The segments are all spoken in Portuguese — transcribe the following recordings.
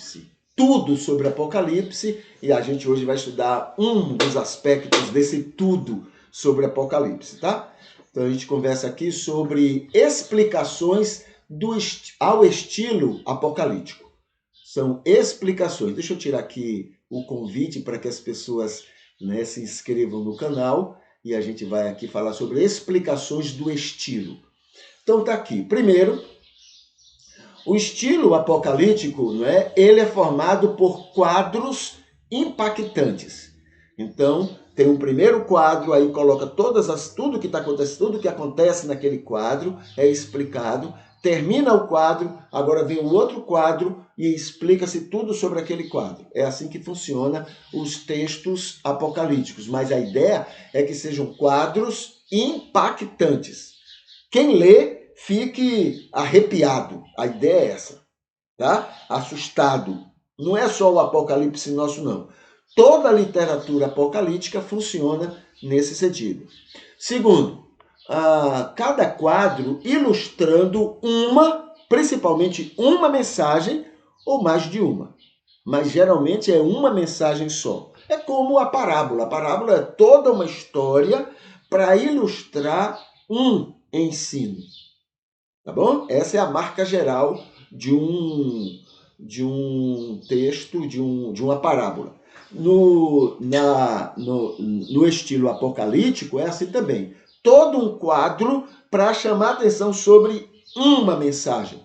Apocalipse. Tudo sobre Apocalipse, e a gente hoje vai estudar um dos aspectos desse tudo sobre Apocalipse, tá? Então a gente conversa aqui sobre explicações ao estilo apocalíptico. São explicações. Deixa eu tirar aqui o convite para que as pessoas, né, se inscrevam no canal e a gente vai aqui falar sobre explicações do estilo. Então tá aqui. Primeiro, o estilo apocalíptico, não é? Ele é formado por quadros impactantes. Então, tem um primeiro quadro, aí coloca tudo que está acontecendo, tudo que acontece naquele quadro é explicado. Termina o quadro, agora vem o outro quadro e explica-se tudo sobre aquele quadro. É assim que funciona os textos apocalípticos, mas a ideia é que sejam quadros impactantes. Quem lê fique arrepiado. A ideia é essa, tá? Assustado. Não é só o Apocalipse nosso, não. Toda a literatura apocalíptica funciona nesse sentido. Segundo, cada quadro ilustrando principalmente uma mensagem ou mais de uma. Mas geralmente é uma mensagem só. É como a parábola. A parábola é toda uma história para ilustrar um ensino. Tá bom? Essa é a marca geral de um texto, de uma parábola. No estilo apocalíptico é assim também. Todo um quadro para chamar atenção sobre uma mensagem.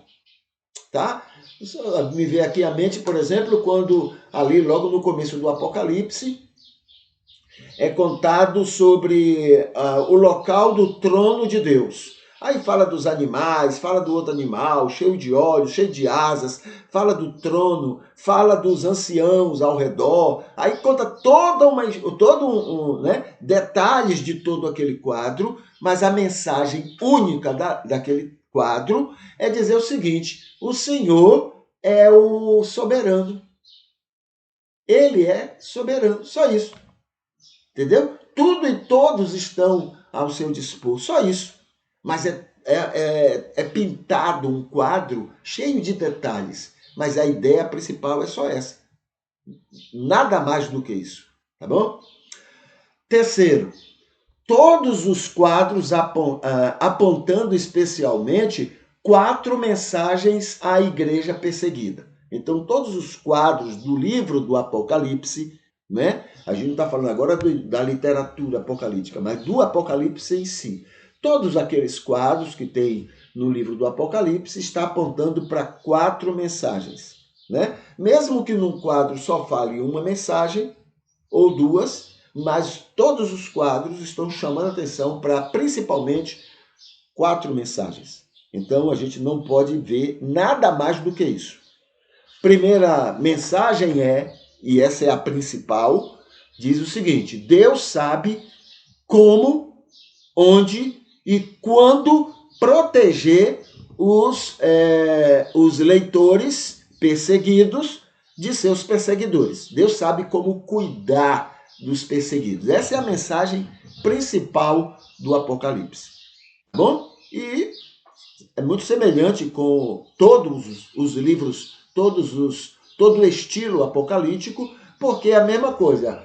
Tá? Isso me veio aqui à mente, por exemplo, quando ali logo no começo do Apocalipse é contado sobre o local do trono de Deus. Aí fala dos animais, fala do outro animal, cheio de olhos, cheio de asas, fala do trono, fala dos anciãos ao redor, aí conta detalhes de todo aquele quadro, mas a mensagem única daquele quadro é dizer o seguinte: o Senhor é o soberano. Ele é soberano, só isso. Entendeu? Tudo e todos estão ao seu dispor, só isso. Mas é pintado um quadro cheio de detalhes. Mas a ideia principal é só essa. Nada mais do que isso. Tá bom? Terceiro, todos os quadros apontando especialmente 4 mensagens à igreja perseguida. Então, todos os quadros do livro do Apocalipse, né? A gente não está falando agora da literatura apocalíptica, mas do Apocalipse em si. Todos aqueles quadros que tem no livro do Apocalipse está apontando para 4 mensagens, né? Mesmo que num quadro só fale uma mensagem ou duas, mas todos os quadros estão chamando atenção para principalmente 4 mensagens. Então a gente não pode ver nada mais do que isso. Primeira mensagem e essa é a principal, diz o seguinte: Deus sabe como, onde e quando proteger os leitores perseguidos de seus perseguidores. Deus sabe como cuidar dos perseguidos. Essa é a mensagem principal do Apocalipse. Tá bom? E é muito semelhante com todos os livros, todo o estilo apocalíptico, porque é a mesma coisa.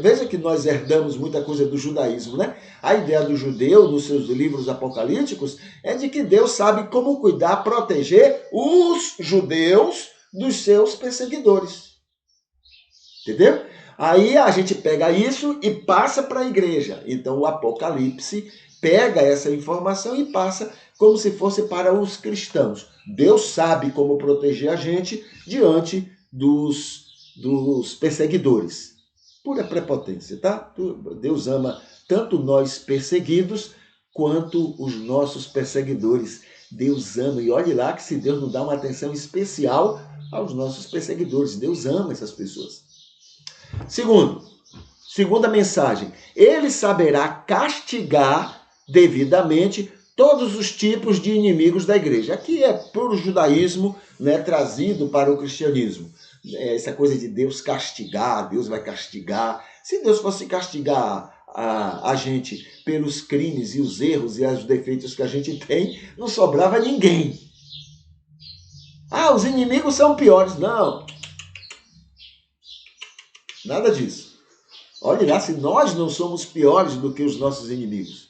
Veja que nós herdamos muita coisa do judaísmo, né? A ideia do judeu, nos seus livros apocalípticos, é de que Deus sabe como cuidar, proteger os judeus dos seus perseguidores. Entendeu? Aí a gente pega isso e passa para a igreja. Então o Apocalipse pega essa informação e passa como se fosse para os cristãos. Deus sabe como proteger a gente diante dos perseguidores. Pura prepotência, tá? Deus ama tanto nós perseguidos quanto os nossos perseguidores. Deus ama, e olhe lá que se Deus não dá uma atenção especial aos nossos perseguidores, Deus ama essas pessoas. Segunda mensagem, ele saberá castigar devidamente todos os tipos de inimigos da igreja. Aqui é puro judaísmo, né, trazido para o cristianismo. Essa coisa de Deus castigar, Deus vai castigar. Se Deus fosse castigar a gente pelos crimes e os erros e os defeitos que a gente tem, não sobrava ninguém. Ah, os inimigos são piores. Não, nada disso. Olhe lá, se nós não somos piores do que os nossos inimigos.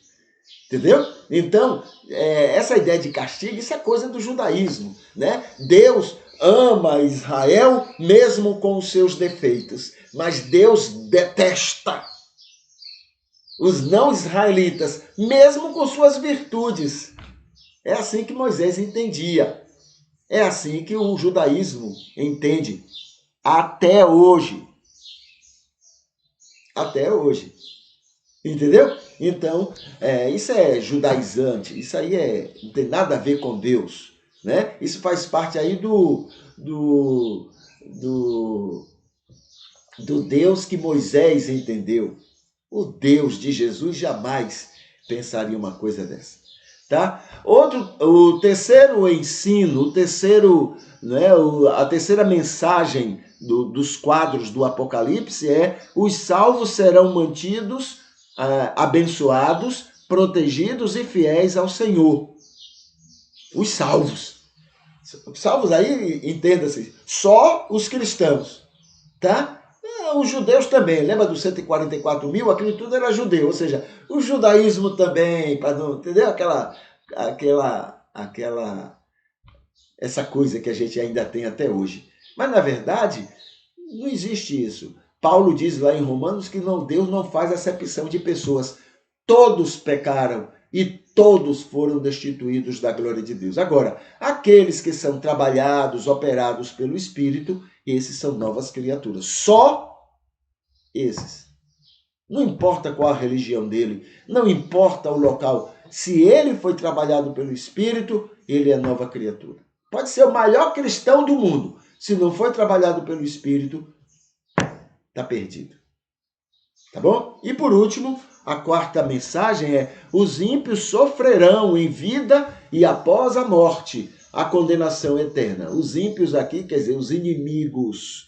Entendeu? Então, essa ideia de castigo, isso é coisa do judaísmo, né? Deus ama Israel mesmo com os seus defeitos, mas Deus detesta os não israelitas, mesmo com suas virtudes. É assim que Moisés entendia. É assim que o judaísmo entende até hoje. Até hoje. Entendeu? Então, isso é judaizante, isso aí não tem nada a ver com Deus, né? Isso faz parte aí do, do, do Deus que Moisés entendeu. O Deus de Jesus jamais pensaria uma coisa dessa, tá? O terceiro ensino, né, a terceira mensagem dos quadros do Apocalipse é: os salvos serão mantidos abençoados, protegidos e fiéis ao Senhor. Os salvos. Os salvos aí, entenda-se, só os cristãos, tá? Os judeus também, lembra dos 144 mil? Aquilo tudo era judeu, ou seja, o judaísmo também, para não, entendeu? Essa coisa que a gente ainda tem até hoje. Mas na verdade, não existe isso. Paulo diz lá em Romanos que Deus não faz acepção de pessoas. Todos pecaram e todos foram destituídos da glória de Deus. Agora, aqueles que são trabalhados, operados pelo Espírito, esses são novas criaturas. Só esses. Não importa qual a religião dele, não importa o local. Se ele foi trabalhado pelo Espírito, ele é nova criatura. Pode ser o maior cristão do mundo. Se não foi trabalhado pelo Espírito, está perdido. Tá bom? E por último, a quarta mensagem é: os ímpios sofrerão em vida e após a morte a condenação eterna. Os ímpios aqui, quer dizer, os inimigos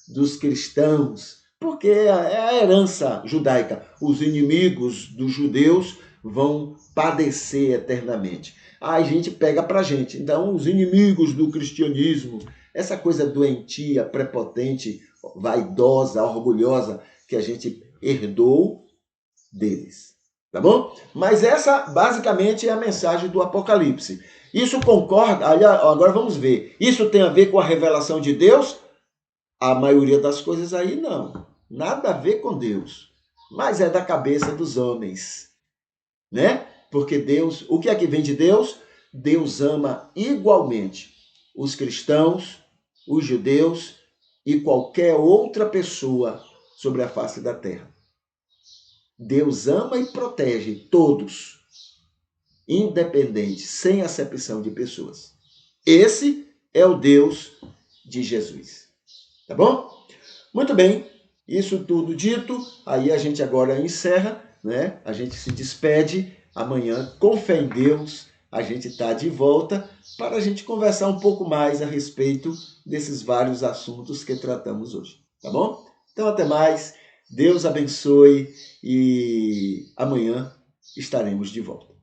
dos cristãos, porque é a herança judaica. Os inimigos dos judeus vão padecer eternamente. Aí a gente pega pra gente. Então, os inimigos do cristianismo, essa coisa doentia, prepotente, vaidosa, orgulhosa que a gente herdou deles. Tá bom? Mas essa basicamente é a mensagem do Apocalipse. Isso concorda? Agora vamos ver. Isso tem a ver com a revelação de Deus? A maioria das coisas aí não. Nada a ver com Deus. Mas é da cabeça dos homens, né? Porque Deus, o que é que vem de Deus? Deus ama igualmente os cristãos, os judeus e qualquer outra pessoa sobre a face da terra. Deus ama e protege todos, independente, sem acepção de pessoas. Esse é o Deus de Jesus. Tá bom? Muito bem, isso tudo dito, aí a gente agora encerra, né? A gente se despede. Amanhã, com fé em Deus, a gente está de volta para a gente conversar um pouco mais a respeito desses vários assuntos que tratamos hoje. Tá bom? Então, até mais. Deus abençoe e amanhã estaremos de volta.